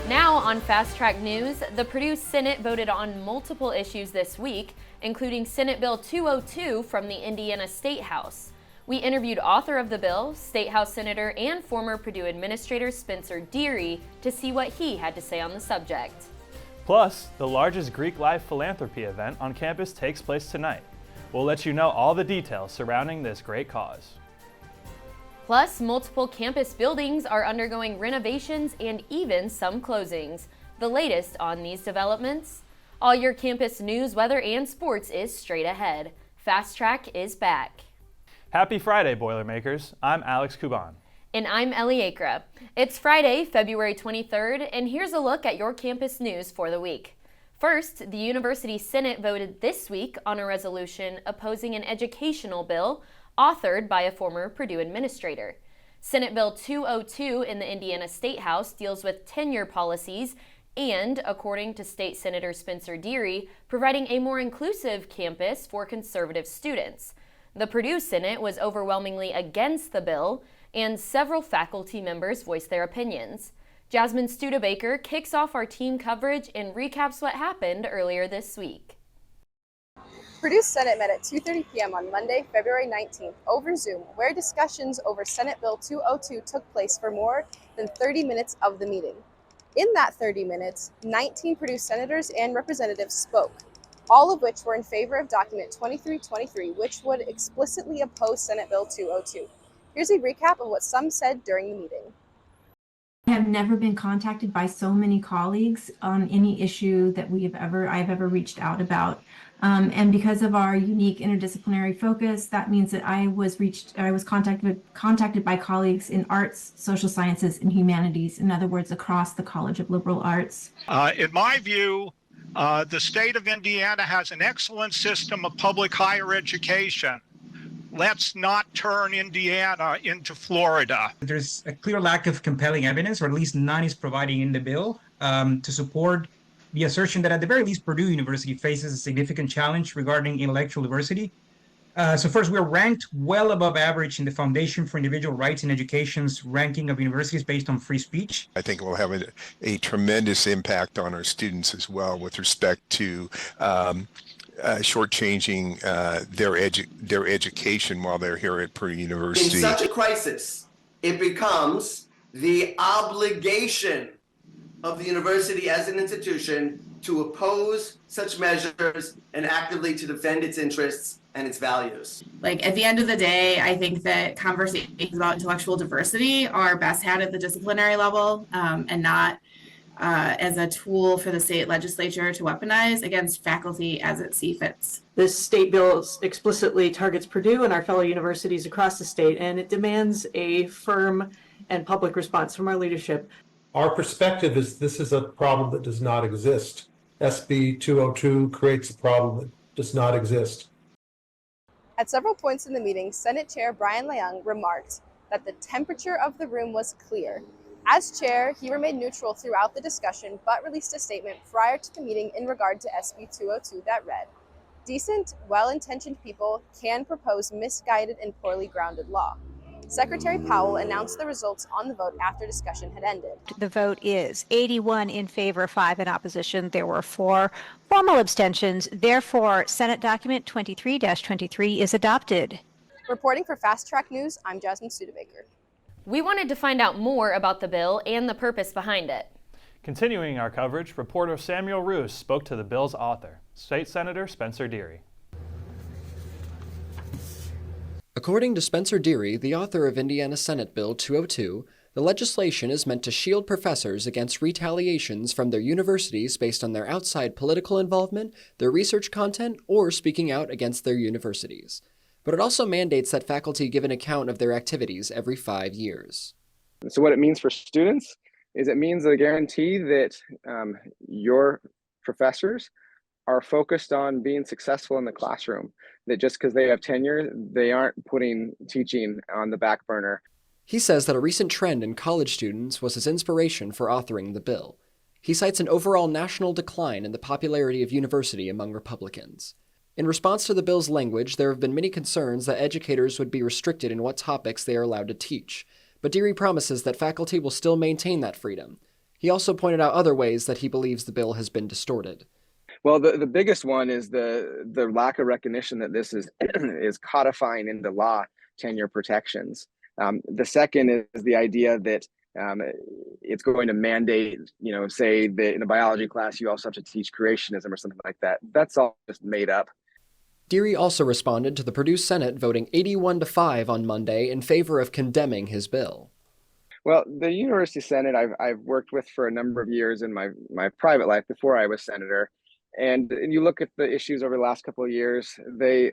Now on Fast Track News, the Purdue Senate voted on multiple issues this week, including Senate Bill 202 from the Indiana State House. We interviewed author of the bill, State House Senator and former Purdue Administrator Spencer Deary, to see what he had to say on the subject. Plus, the largest Greek Life philanthropy event on campus takes place tonight. We'll let you know all the details surrounding this great cause. Plus, multiple campus buildings are undergoing renovations and even some closings. The latest on these developments? All your campus news, weather, and sports is straight ahead. Fast Track is back. Happy Friday, Boilermakers. I'm Alex Kuban. And I'm Ellie Akra. It's Friday, February 23rd, and here's a look at your campus news for the week. First, the University Senate voted this week on a resolution opposing an educational bill authored by a former Purdue administrator. Senate Bill 202 in the Indiana State House deals with tenure policies and, according to State Senator Spencer Deary, providing a more inclusive campus for conservative students. The Purdue Senate was overwhelmingly against the bill, and several faculty members voiced their opinions. Jasmine Studebaker kicks off our team coverage and recaps what happened earlier this week. Purdue Senate met at 2:30 p.m. on Monday, February 19th over Zoom, where discussions over Senate Bill 202 took place for more than 30 minutes of the meeting. In that 30 minutes, 19 Purdue senators and representatives spoke, all of which were in favor of document 2323, which would explicitly oppose Senate Bill 202. Here's a recap of what some said during the meeting. I have never been contacted by so many colleagues on any issue that I've ever reached out about. And because of our unique interdisciplinary focus, that means that I was contacted by colleagues in arts, social sciences, and humanities. In other words, across the College of Liberal Arts. In my view, the state of Indiana has an excellent system of public higher education. Let's not turn Indiana into Florida. There's a clear lack of compelling evidence, or at least none is provided in the bill, to support the assertion that at the very least Purdue University faces a significant challenge regarding intellectual diversity. So first, we're ranked well above average in the Foundation for Individual Rights in Education's ranking of universities based on free speech. I think it will have a tremendous impact on our students as well with respect to shortchanging their education while they're here at Purdue University. In such a crisis, it becomes the obligation of the university as an institution to oppose such measures and actively to defend its interests and its values. Like, at the end of the day, I think that conversations about intellectual diversity are best had at the disciplinary level, and not as a tool for the state legislature to weaponize against faculty as it sees fit. This state bill explicitly targets Purdue and our fellow universities across the state, and it demands a firm and public response from our leadership. Our perspective is this is a problem that does not exist. SB 202 creates a problem that does not exist. At several points in the meeting, Senate Chair Brian Leung remarked that the temperature of the room was clear. As chair, he remained neutral throughout the discussion, but released a statement prior to the meeting in regard to SB 202 that read, "Decent, well-intentioned people can propose misguided and poorly grounded law." Secretary Powell announced the results on the vote after discussion had ended. The vote is 81 in favor, 5 in opposition. There were 4 formal abstentions. Therefore, Senate Document 23-23 is adopted. Reporting for Fast Track News, I'm Jasmine Studebaker. We wanted to find out more about the bill and the purpose behind it. Continuing our coverage, reporter Samuel Roos spoke to the bill's author, State Senator Spencer Deary. According to Spencer Deary, the author of Indiana Senate Bill 202, the legislation is meant to shield professors against retaliations from their universities based on their outside political involvement, their research content, or speaking out against their universities. But it also mandates that faculty give an account of their activities every 5 years. So what it means for students is it means a guarantee that your professors are focused on being successful in the classroom, that just because they have tenure, they aren't putting teaching on the back burner. He says that a recent trend in college students was his inspiration for authoring the bill. He cites an overall national decline in the popularity of university among Republicans. In response to the bill's language, there have been many concerns that educators would be restricted in what topics they are allowed to teach, but Deary promises that faculty will still maintain that freedom. He also pointed out other ways that he believes the bill has been distorted. Well, the biggest one is the lack of recognition that this is is codifying into law tenure protections. The second is the idea that it's going to mandate, say that in a biology class you also have to teach creationism or something like that. That's all just made up. Deary also responded to the Purdue Senate voting 81-5 on Monday in favor of condemning his bill. Well, the University Senate I've worked with for a number of years in my private life before I was senator. And you look at the issues over the last couple of years, they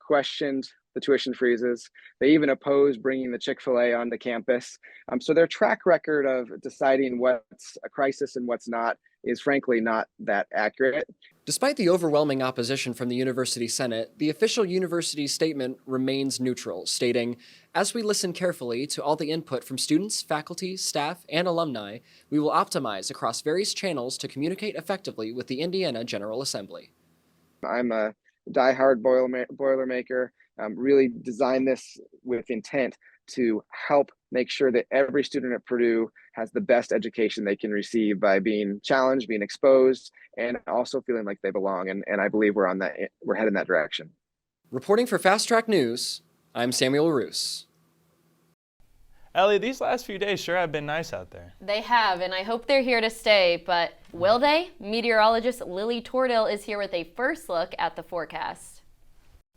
questioned the tuition freezes. They even opposed bringing the Chick-fil-A onto campus. So their track record of deciding what's a crisis and what's not is frankly not that accurate. Despite the overwhelming opposition from the University Senate, the official university statement remains neutral, stating, "As we listen carefully to all the input from students, faculty, staff, and alumni, we will optimize across various channels to communicate effectively with the Indiana General Assembly." I'm a diehard Boilermaker, really designed this with intent to help make sure that every student at Purdue has the best education they can receive by being challenged, being exposed, and also feeling like they belong. And I believe we're heading that direction. Reporting for Fast Track News, I'm Samuel Roos. Ellie, these last few days sure have been nice out there. They have, and I hope they're here to stay, but will they? Meteorologist Lily Tordell is here with a first look at the forecast.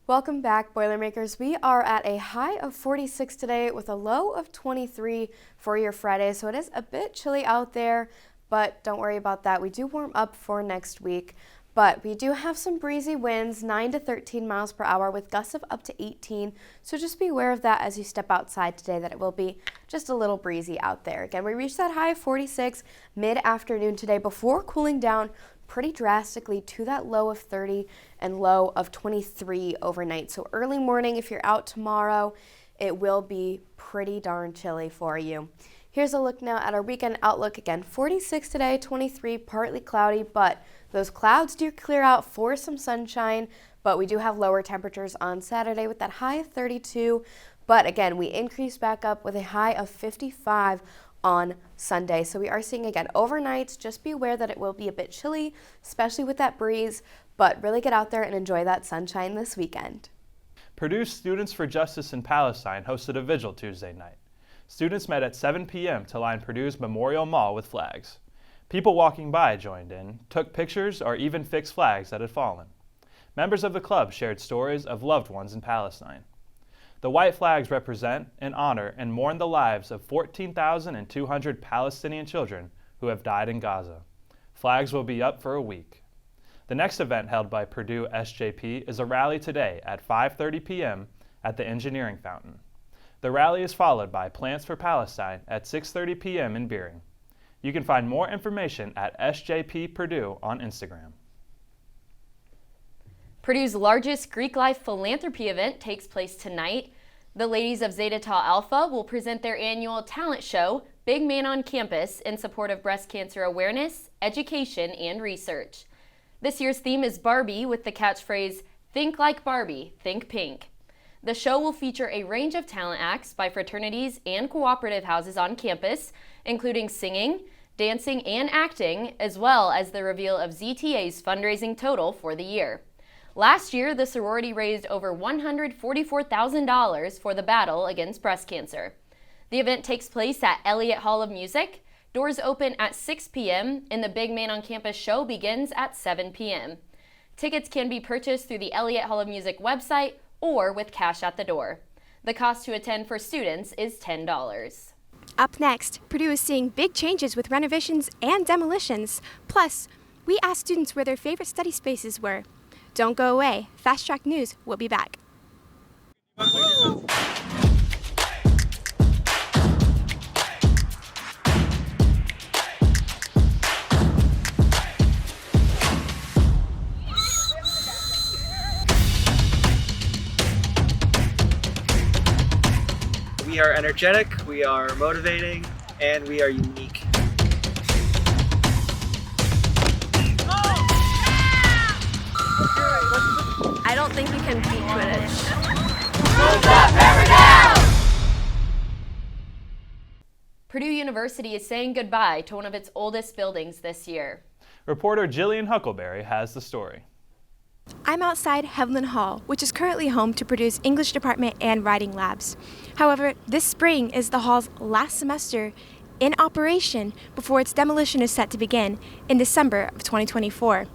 Welcome back, Boilermakers. We are at a high of 46 today with a low of 23 for your Friday, so it is a bit chilly out there, but don't worry about that. We do warm up for next week, but we do have some breezy winds, 9 to 13 miles per hour with gusts of up to 18, so just be aware of that as you step outside today, that it will be just a little breezy out there. Again, we reached that high of 46 mid-afternoon today before cooling down pretty drastically to that low of 30 and low of 23 overnight. So early morning, if you're out tomorrow, it will be pretty darn chilly for you. Here's a look now at our weekend outlook. Again, 46 today, 23, partly cloudy, but those clouds do clear out for some sunshine, but we do have lower temperatures on Saturday with that high of 32. But again, we increase back up with a high of 55 on Sunday. So we are seeing, again, overnights, just be aware that it will be a bit chilly, especially with that breeze, but really get out there and enjoy that sunshine this weekend. Purdue Students for Justice in Palestine hosted a vigil Tuesday night. Students met at 7 p.m. to line Purdue's Memorial Mall with flags. People walking by joined in, took pictures, or even fixed flags that had fallen. Members of the club shared stories of loved ones in Palestine. The white flags represent and honor and mourn the lives of 14,200 Palestinian children who have died in Gaza. Flags will be up for a week. The next event held by Purdue SJP is a rally today at 5:30 p.m. at the Engineering Fountain. The rally is followed by Plants for Palestine at 6:30 p.m. in Beering. You can find more information at SJP Purdue on Instagram. Purdue's largest Greek life philanthropy event takes place tonight. The ladies of Zeta Tau Alpha will present their annual talent show, Big Man on Campus, in support of breast cancer awareness, education, and research. This year's theme is Barbie, with the catchphrase, "Think like Barbie, think pink." The show will feature a range of talent acts by fraternities and cooperative houses on campus, including singing, dancing, and acting, as well as the reveal of ZTA's fundraising total for the year. Last year, the sorority raised over $144,000 for the battle against breast cancer. The event takes place at Elliott Hall of Music. Doors open at 6 p.m. and the Big Man on Campus show begins at 7 p.m. Tickets can be purchased through the Elliott Hall of Music website or with cash at the door. The cost to attend for students is $10. Up next, Purdue is seeing big changes with renovations and demolitions. Plus, we asked students where their favorite study spaces were. Don't go away. Fast Track News will be back. We are energetic, we are motivating, and we are unique. I don't think we can beat Quidditch. Purdue University is saying goodbye to one of its oldest buildings this year. Reporter Jillian Huckleberry has the story. I'm outside Heavlin Hall, which is currently home to Purdue's English department and writing labs. However, this spring is the hall's last semester in operation before its demolition is set to begin in December of 2024.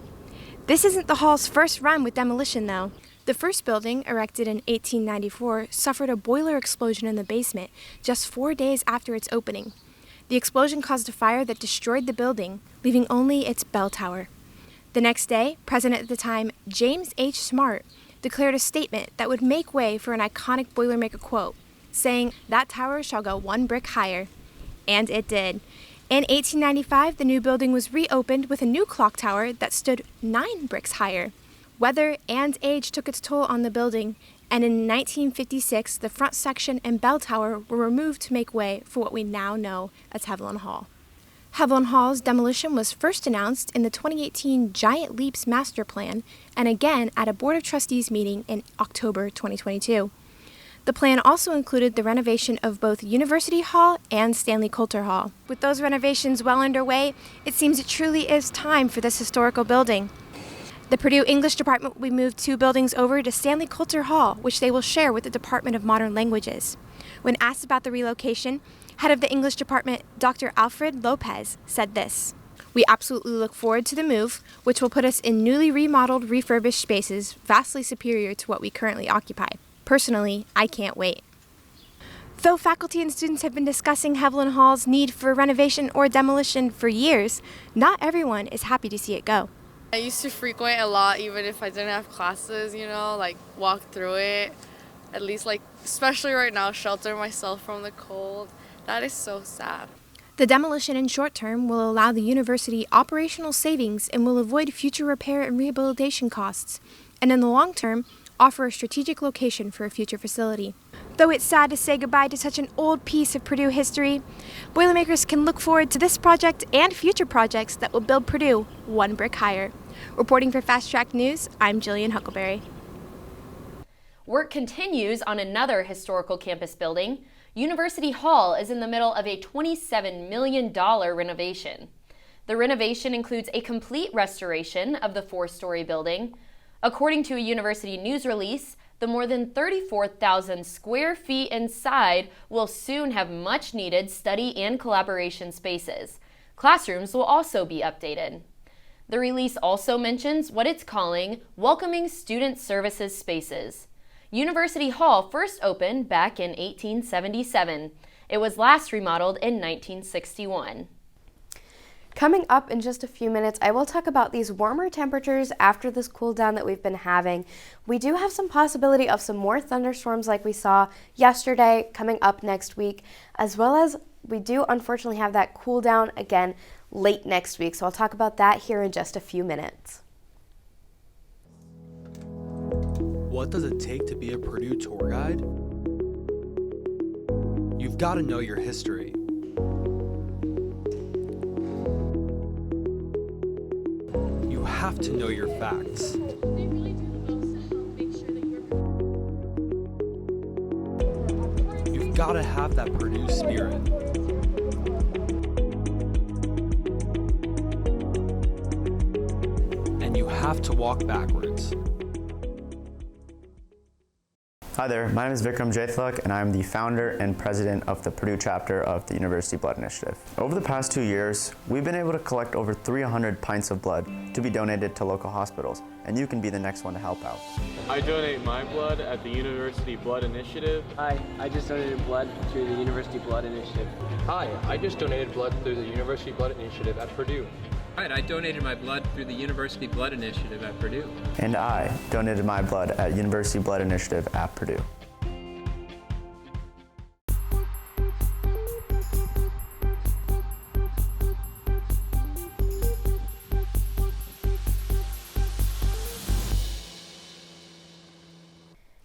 This isn't the hall's first run with demolition, though. The first building, erected in 1894, suffered a boiler explosion in the basement just 4 days after its opening. The explosion caused a fire that destroyed the building, leaving only its bell tower. The next day, President at the time, James H. Smart, declared a statement that would make way for an iconic Boilermaker quote, saying, "That tower shall go 1 brick higher." And it did. In 1895, the new building was reopened with a new clock tower that stood 9 bricks higher. Weather and age took its toll on the building, and in 1956, the front section and bell tower were removed to make way for what we now know as Heavlin Hall. Heavlin Hall's demolition was first announced in the 2018 Giant Leaps Master Plan and again at a Board of Trustees meeting in October 2022. The plan also included the renovation of both University Hall and Stanley Coulter Hall. With those renovations well underway, it seems it truly is time for this historical building. The Purdue English department will be moved 2 buildings over to Stanley Coulter Hall, which they will share with the Department of Modern Languages. When asked about the relocation, head of the English department, Dr. Alfred Lopez, said this: "We absolutely look forward to the move, which will put us in newly remodeled, refurbished spaces vastly superior to what we currently occupy. Personally, I can't wait." Though faculty and students have been discussing Heavlin Hall's need for renovation or demolition for years, not everyone is happy to see it go. I used to frequent a lot even if I didn't have classes, walk through it. At least, especially right now, shelter myself from the cold. That is so sad. The demolition in short term will allow the university operational savings and will avoid future repair and rehabilitation costs, and in the long term, offer a strategic location for a future facility. Though it's sad to say goodbye to such an old piece of Purdue history, Boilermakers can look forward to this project and future projects that will build Purdue 1 brick higher. Reporting for Fast Track News, I'm Jillian Huckleberry. Work continues on another historical campus building. University Hall is in the middle of a $27 million renovation. The renovation includes a complete restoration of the 4-story building. According to a university news release, the more than 34,000 square feet inside will soon have much-needed study and collaboration spaces. Classrooms will also be updated. The release also mentions what it's calling welcoming student services spaces. University Hall first opened back in 1877. It was last remodeled in 1961. Coming up in just a few minutes, I will talk about these warmer temperatures after this cool down that we've been having. We do have some possibility of some more thunderstorms like we saw yesterday coming up next week, as well as we do unfortunately have that cool down again late next week. So I'll talk about that here in just a few minutes. What does it take to be a Purdue tour guide? You've got to know your history. You have to know your facts. You've got to have that Purdue spirit. And you have to walk backwards. Hi there, my name is Vikram Jaithlak and I'm the founder and president of the Purdue chapter of the University Blood Initiative. Over the past 2 years, we've been able to collect over 300 pints of blood to be donated to local hospitals, and you can be the next one to help out. I donate my blood at the University Blood Initiative. Hi, I just donated blood through the University Blood Initiative. Hi, I just donated blood through the University Blood Initiative at Purdue. Right, I donated my blood through the University Blood Initiative at Purdue. And I donated my blood at University Blood Initiative at Purdue.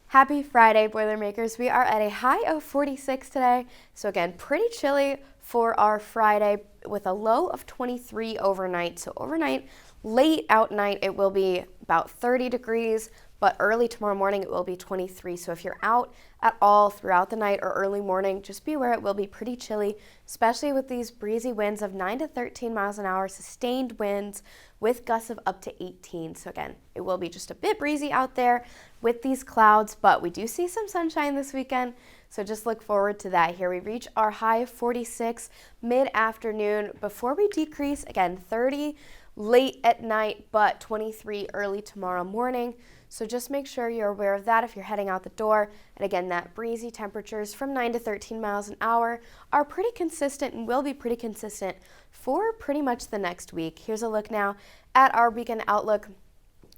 Happy Friday, Boilermakers. We are at a high of 46 today. So again, pretty chilly for our Friday with a low of 23 overnight. So overnight, late out night, it will be about 30 degrees. but early tomorrow morning it will be 23. So if you're out at all throughout the night or early morning, just be aware it will be pretty chilly, especially with these breezy winds of 9 to 13 miles an hour, sustained winds with gusts of up to 18. So again, it will be just a bit breezy out there with these clouds, but we do see some sunshine this weekend. So just look forward to that. Here we reach our high of 46 mid-afternoon before we decrease, again, 30 late at night, but 23 early tomorrow morning. So just make sure you're aware of that if you're heading out the door. And again, that breezy temperatures from 9 to 13 miles an hour are pretty consistent and will be pretty consistent for pretty much the next week. Here's a look now at our weekend outlook.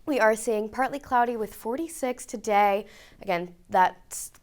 We are seeing partly cloudy with 46 today. Again,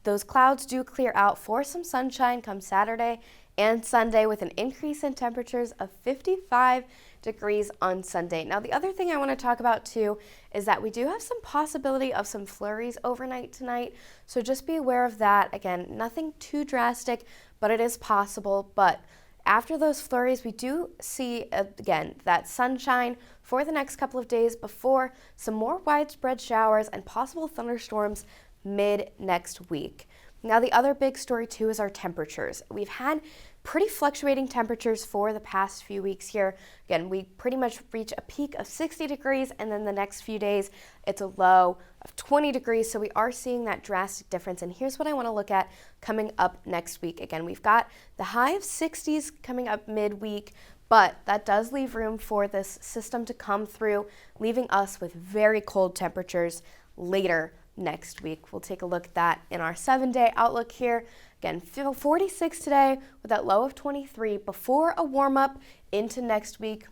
those clouds do clear out for some sunshine come Saturday and Sunday with an increase in temperatures of 55 degrees on Sunday. Now, the other thing I want to talk about too is that we do have some possibility of some flurries overnight tonight. So just be aware of that. Again, nothing too drastic, but it is possible. But after those flurries, we do see, again, that sunshine for the next couple of days before some more widespread showers and possible thunderstorms mid next week. Now, the other big story too is our temperatures. We've had pretty fluctuating temperatures for the past few weeks here. Again, we pretty much reach a peak of 60 degrees and then the next few days it's a low of 20 degrees. So we are seeing that drastic difference. And here's what I want to look at coming up next week. Again, we've got the high of 60s coming up midweek, but that does leave room for this system to come through, leaving us with very cold temperatures later next week. We'll take a look at that in our 7-day outlook here. Again, 46 today with that low of 23 before a warm up into next week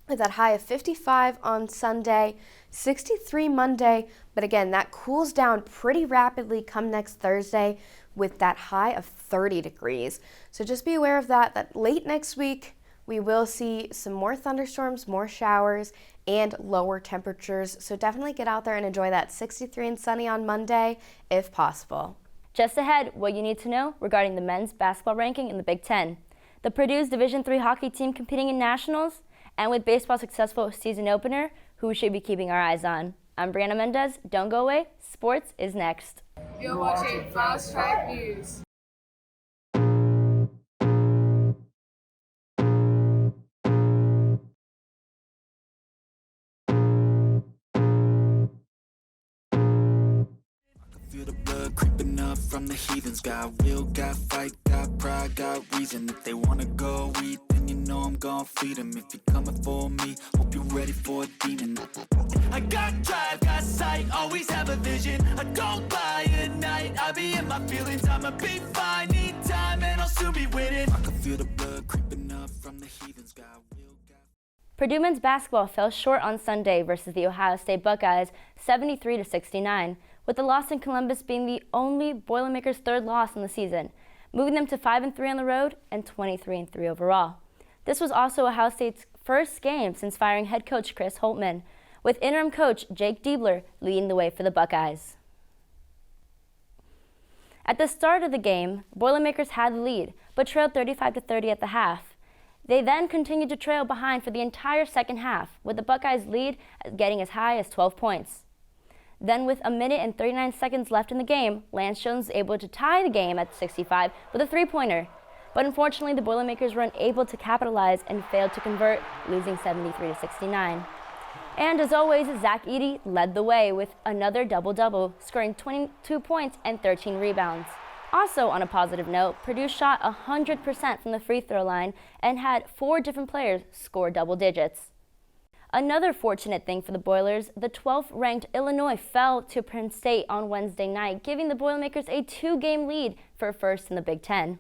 with that high of 55 on Sunday, 63 Monday. But again, that cools down pretty rapidly come next Thursday with that high of 30 degrees. So just be aware of that late next week, we will see some more thunderstorms, more showers, and lower temperatures. So definitely get out there and enjoy that 63 and sunny on Monday if possible. Just ahead, what you need to know regarding the men's basketball ranking in the Big Ten, the Purdue's Division III hockey team competing in nationals, and with baseball's successful season opener, who we should be keeping our eyes on. I'm Brianna Mendez. Don't go away. Sports is next. You're watching Fast Track News. Feel the blood creeping up from the heathens. Got will, got fight, got pride, got reason. If they wanna go eat, then you know I'm gonna feed them. If you're coming for me, hope you're ready for a demon. I got drive, got sight, always have a vision. I don't lie at night, I be in my feelings. I'ma be fine, need time, and I'll soon be winning. I can feel the blood creeping up from the heathens. Got will, got... Purdue men's basketball fell short on Sunday versus the Ohio State Buckeyes, 73-69. With the loss in Columbus being the only Boilermakers' third loss in the season, moving them to 5-3 on the road and 23-3 overall. This was also Ohio State's first game since firing head coach Chris Holtmann, with interim coach Jake Diebler leading the way for the Buckeyes. At the start of the game, Boilermakers had the lead, but trailed 35-30 at the half. They then continued to trail behind for the entire second half, with the Buckeyes' lead getting as high as 12 points. Then with a minute and 39 seconds left in the game, Lance Jones was able to tie the game at 65 with a three-pointer. But unfortunately, the Boilermakers were unable to capitalize and failed to convert, losing 73-69. And as always, Zach Edey led the way with another double-double, scoring 22 points and 13 rebounds. Also on a positive note, Purdue shot 100% from the free throw line and had 4 different players score double digits. Another fortunate thing for the Boilers, the 12th-ranked Illinois fell to Penn State on Wednesday night, giving the Boilermakers a 2-game lead for first in the Big Ten.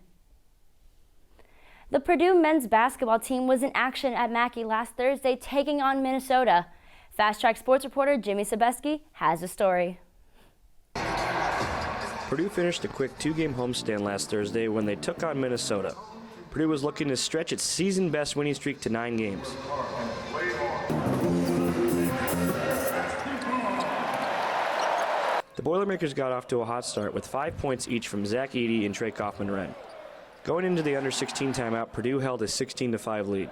The Purdue men's basketball team was in action at Mackey last Thursday, taking on Minnesota. Fast Track Sports reporter Jimmy Sebeski has the story. Purdue finished a quick 2-game homestand last Thursday when they took on Minnesota. Purdue was looking to stretch its season-best winning streak to 9 games. The Boilermakers got off to a hot start with 5 points each from Zach Edey and Trey Kaufman-Renn. Going into the under-16 timeout, Purdue held a 16-5 lead.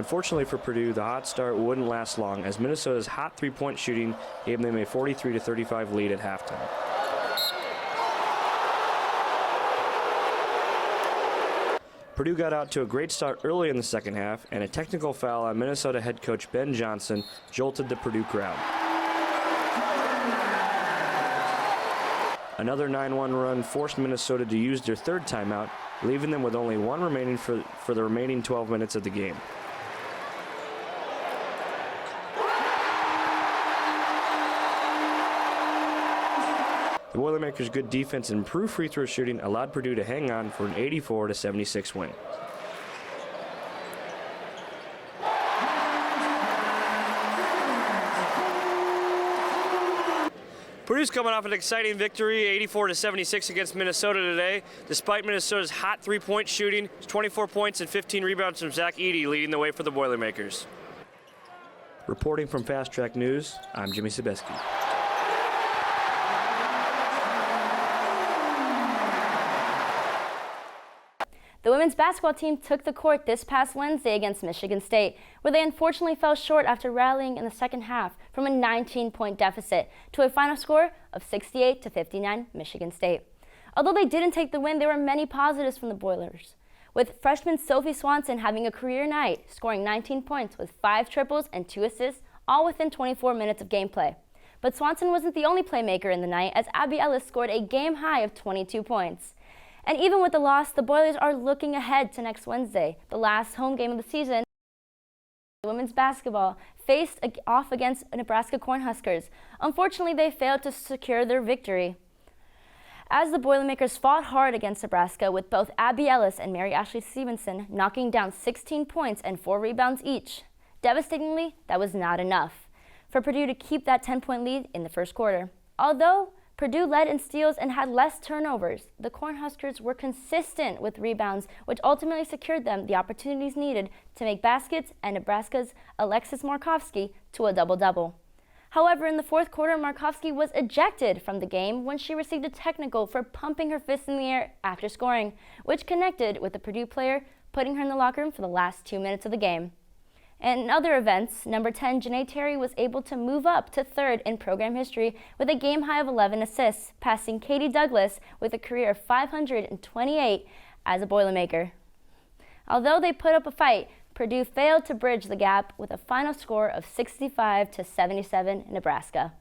Unfortunately for Purdue, the hot start wouldn't last long as Minnesota's hot three-point shooting gave them a 43-35 lead at halftime. Purdue got out to a great start early in the second half, and a technical foul on Minnesota head coach Ben Johnson jolted the Purdue crowd. Another 9-1 run forced Minnesota to use their third timeout, leaving them with only one remaining for the remaining 12 minutes of the game. The Boilermakers' good defense and improved free throw shooting allowed Purdue to hang on for an 84-76 win. Purdue's coming off an exciting victory, 84-76 against Minnesota today. Despite Minnesota's hot three-point shooting, 24 points and 15 rebounds from Zach Edey leading the way for the Boilermakers. Reporting from Fast Track News, I'm Jimmy Sebeski. The women's basketball team took the court this past Wednesday against Michigan State, where they unfortunately fell short after rallying in the second half from a 19-point deficit to a final score of 68-59 Michigan State. Although they didn't take the win, there were many positives from the Boilers, with freshman Sophie Swanson having a career night, scoring 19 points with 5 triples and 2 assists, all within 24 minutes of gameplay. But Swanson wasn't the only playmaker in the night, as Abby Ellis scored a game high of 22 points. And even with the loss, the Boilers are looking ahead to next Wednesday, the last home game of the season. Women's basketball faced off against Nebraska Cornhuskers. Unfortunately, they failed to secure their victory. As the Boilermakers fought hard against Nebraska, with both Abby Ellis and Mary Ashley Stevenson knocking down 16 points and 4 rebounds each. Devastatingly, that was not enough for Purdue to keep that 10-point lead in the first quarter. Although Purdue led in steals and had less turnovers, the Cornhuskers were consistent with rebounds, which ultimately secured them the opportunities needed to make baskets and Nebraska's Alexis Markovsky to a double-double. However, in the fourth quarter, Markovsky was ejected from the game when she received a technical for pumping her fist in the air after scoring, which connected with the Purdue player, putting her in the locker room for the last 2 minutes of the game. And in other events, number 10, Janae Terry was able to move up to third in program history with a game high of 11 assists, passing Katie Douglas with a career of 528 as a Boilermaker. Although they put up a fight, Purdue failed to bridge the gap with a final score of 65-77 in Nebraska.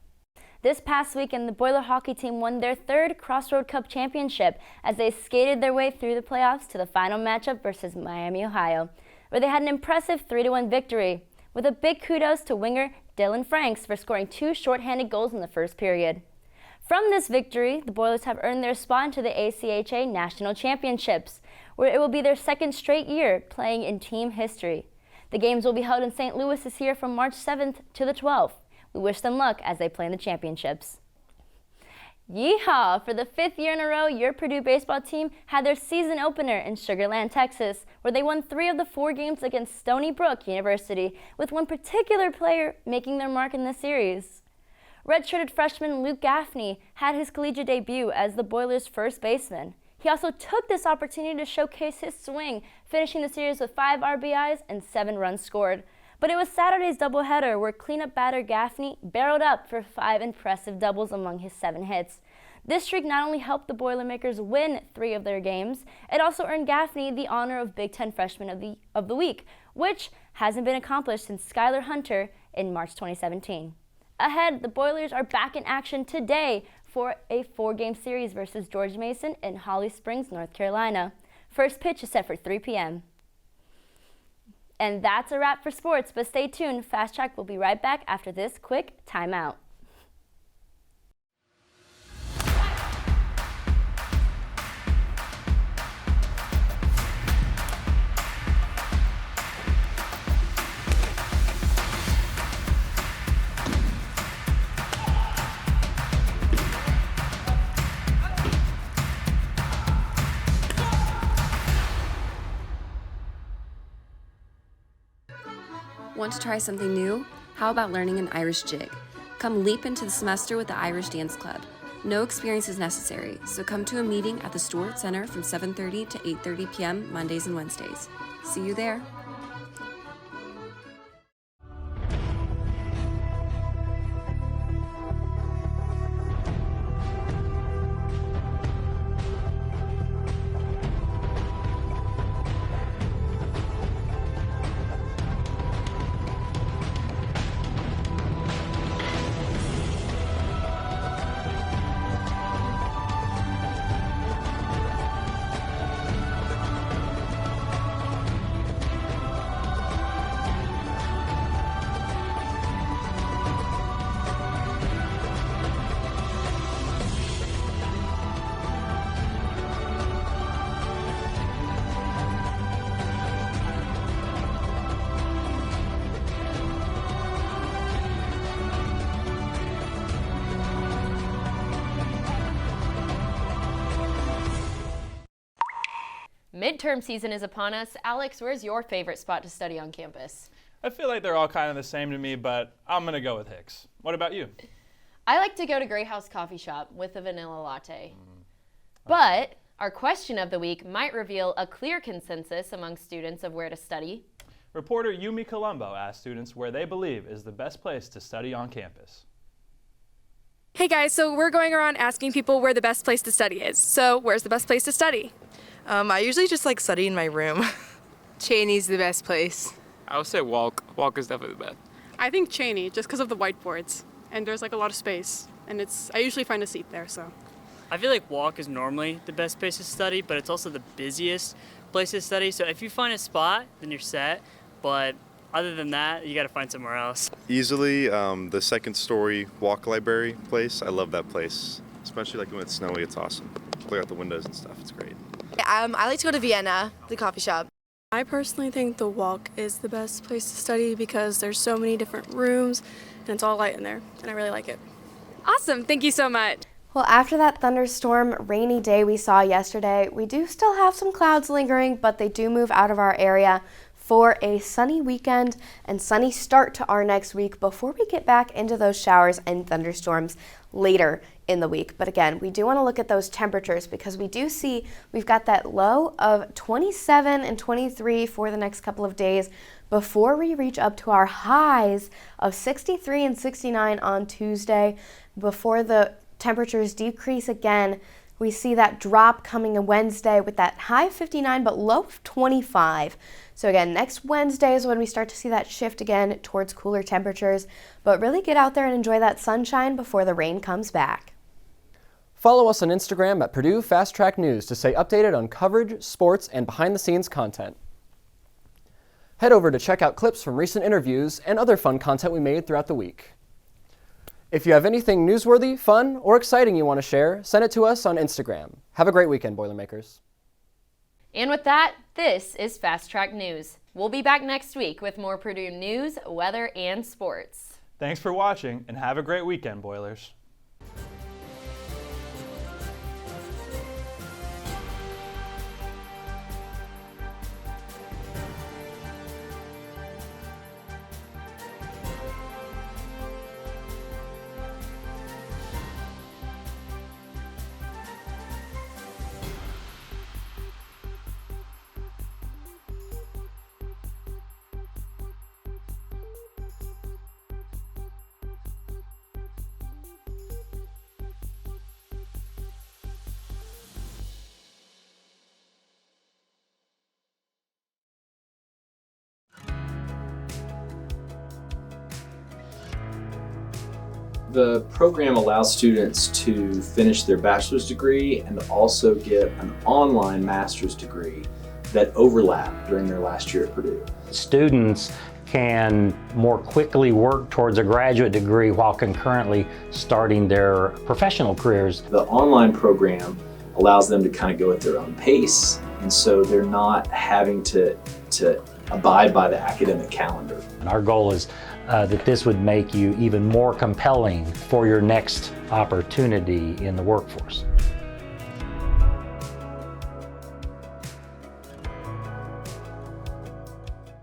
This past weekend, the Boiler hockey team won their third Crossroad Cup championship as they skated their way through the playoffs to the final matchup versus Miami, Ohio, where they had an impressive 3-1 victory, with a big kudos to winger Dylan Franks for scoring 2 shorthanded goals in the first period. From this victory, the Boilers have earned their spot into the ACHA National Championships, where it will be their second straight year playing in team history. The games will be held in St. Louis this year from March 7th to the 12th. We wish them luck as they play in the championships. Yeehaw! For the 5th year in a row, your Purdue baseball team had their season opener in Sugar Land, Texas, where they won 3 of the 4 games against Stony Brook University, with one particular player making their mark in the series. Redshirted freshman Luke Gaffney had his collegiate debut as the Boilers' first baseman. He also took this opportunity to showcase his swing, finishing the series with 5 RBIs and 7 runs scored. But it was Saturday's doubleheader where cleanup batter Gaffney barreled up for 5 impressive doubles among his 7 hits. This streak not only helped the Boilermakers win 3 of their games, it also earned Gaffney the honor of Big Ten Freshman of the Week, which hasn't been accomplished since Skylar Hunter in March 2017. Ahead, the Boilers are back in action today for a 4-game series versus George Mason in Holly Springs, North Carolina. First pitch is set for 3 p.m. And that's a wrap for sports, but stay tuned. Fast Track will be right back after this quick timeout. Want to try something new? How about learning an Irish jig? Come leap into the semester with the Irish Dance Club. No experience is necessary, so come to a meeting at the Stewart Center from 7:30 to 8:30 p.m. Mondays and Wednesdays. See you there. Midterm season is upon us. Alex, where's your favorite spot to study on campus? I feel like they're all kind of the same to me, but I'm going to go with Hicks. What about you? I like to go to Grey House Coffee Shop with a vanilla latte. But our question of the week might reveal a clear consensus among students of where to study. Reporter Yumi Colombo asked students where they believe is the best place to study on campus. Hey guys, so we're going around asking people where the best place to study is. So where's the best place to study? I usually just like study in my room. Cheney's the best place. I would say Walk. Walk is definitely the best. I think Cheney, just because of the whiteboards. And there's like a lot of space. And I usually find a seat there, so. I feel like Walk is normally the best place to study, but it's also the busiest place to study. So if you find a spot, then you're set. But other than that, you got to find somewhere else. Easily the second story Walk Library place. I love that place, especially like when it's snowy. It's awesome. Clear out the windows and stuff. It's great. I like to go to Vienna, the coffee shop. I personally think the Walk is the best place to study because there's so many different rooms and it's all light in there, and I really like it. Awesome, thank you so much. Well, after that thunderstorm, rainy day we saw yesterday, we do still have some clouds lingering, but they do move out of our area for a sunny weekend and sunny start to our next week before we get back into those showers and thunderstorms later in the week. But again, we do want to look at those temperatures because we do see we've got that low of 27 and 23 for the next couple of days before we reach up to our highs of 63 and 69 on Tuesday. Before the temperatures decrease again, we see that drop coming on Wednesday with that high of 59 but low of 25. So again, next Wednesday is when we start to see that shift again towards cooler temperatures, but really get out there and enjoy that sunshine before the rain comes back. Follow us on Instagram at Purdue Fast Track News to stay updated on coverage, sports, and behind-the-scenes content. Head over to check out clips from recent interviews and other fun content we made throughout the week. If you have anything newsworthy, fun, or exciting you want to share, send it to us on Instagram. Have a great weekend, Boilermakers. And with that, this is Fast Track News. We'll be back next week with more Purdue news, weather, and sports. Thanks for watching, and have a great weekend, Boilers. The program allows students to finish their bachelor's degree and also get an online master's degree that overlap during their last year at Purdue. Students can more quickly work towards a graduate degree while concurrently starting their professional careers. The online program allows them to kind of go at their own pace, and so they're not having to abide by the academic calendar. And our goal is that this would make you even more compelling for your next opportunity in the workforce.